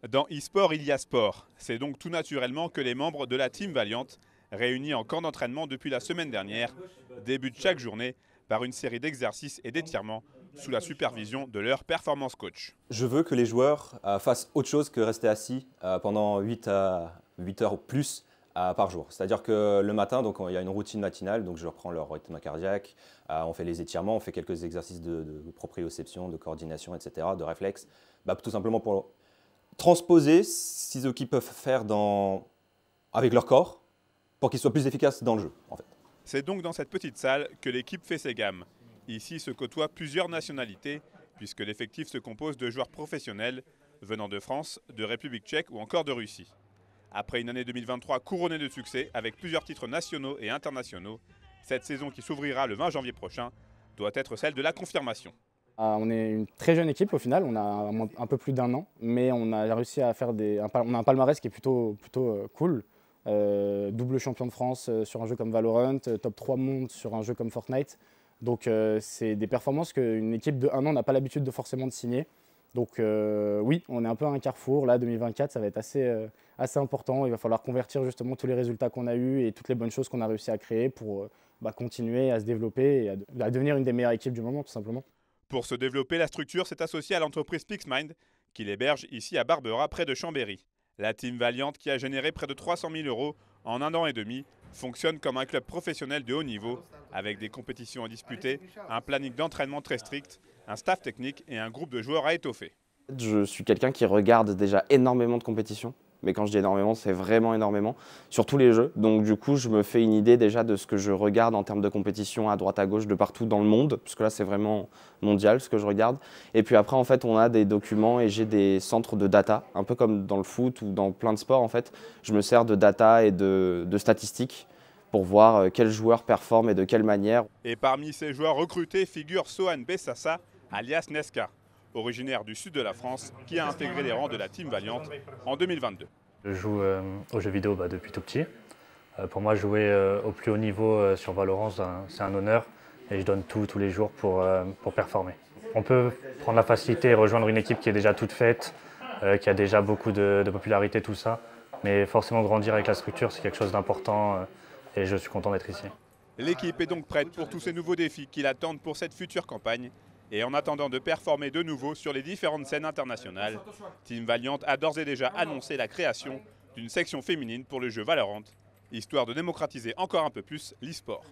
Dans e-sport, il y a sport. C'est donc tout naturellement que les membres de la Team Valiant, réunis en camp d'entraînement depuis la semaine dernière, débutent chaque journée par une série d'exercices et d'étirements sous la supervision de leur performance coach. Je veux que les joueurs fassent autre chose que rester assis pendant 8 heures ou plus par jour. C'est-à-dire que le matin, donc, il y a une routine matinale, donc je reprends leur rythme cardiaque, on fait les étirements, on fait quelques exercices de proprioception, de coordination, etc., de réflexe, tout simplement pour transposer ce qu'ils peuvent faire avec leur corps pour qu'ils soient plus efficaces dans le jeu, en fait. C'est donc dans cette petite salle que l'équipe fait ses gammes. Ici se côtoient plusieurs nationalités, puisque l'effectif se compose de joueurs professionnels venant de France, de République tchèque ou encore de Russie. Après une année 2023 couronnée de succès avec plusieurs titres nationaux et internationaux, cette saison qui s'ouvrira le 20 janvier prochain doit être celle de la confirmation. On est une très jeune équipe au final, on a un peu plus d'1 an, mais on a réussi à faire on a un palmarès qui est plutôt cool. Double champion de France sur un jeu comme Valorant, top 3 monde sur un jeu comme Fortnite. Donc c'est des performances qu'une équipe de 1 an n'a pas l'habitude de forcément de signer. Donc oui, on est un peu à un carrefour. Là, 2024, ça va être assez important. Il va falloir convertir justement tous les résultats qu'on a eus et toutes les bonnes choses qu'on a réussi à créer pour continuer à se développer et à devenir une des meilleures équipes du moment, tout simplement. Pour se développer, la structure s'est associée à l'entreprise Pixmind, qui l'héberge ici à Barbera, près de Chambéry. La Team Valiant, qui a généré près de 300 000 € en 1 an et demi, fonctionne comme un club professionnel de haut niveau, avec des compétitions à disputer, un planning d'entraînement très strict, un staff technique et un groupe de joueurs à étoffer. Je suis quelqu'un qui regarde déjà énormément de compétitions. Mais quand je dis énormément, c'est vraiment énormément, sur tous les jeux. Donc du coup, je me fais une idée déjà de ce que je regarde en termes de compétition à droite à gauche de partout dans le monde, parce que là, c'est vraiment mondial ce que je regarde. Et puis après, en fait, on a des documents et j'ai des centres de data, un peu comme dans le foot ou dans plein de sports, en fait. Je me sers de data et de statistiques pour voir quels joueurs performent et de quelle manière. Et parmi ces joueurs recrutés figure Sohan Bessassa, alias Nesca, originaire du sud de la France, qui a intégré les rangs de la Team Valiant en 2022. Je joue aux jeux vidéo depuis tout petit. Pour moi, jouer au plus haut niveau sur Valorant, c'est un honneur et je donne tout tous les jours pour performer. On peut prendre la facilité et rejoindre une équipe qui est déjà toute faite, qui a déjà beaucoup de popularité, tout ça. Mais forcément, grandir avec la structure, c'est quelque chose d'important et je suis content d'être ici. L'équipe est donc prête pour tous ces nouveaux défis qui l'attendent pour cette future campagne. Et en attendant de performer de nouveau sur les différentes scènes internationales, Team Valiant a d'ores et déjà annoncé la création d'une section féminine pour le jeu Valorant, histoire de démocratiser encore un peu plus l'e-sport.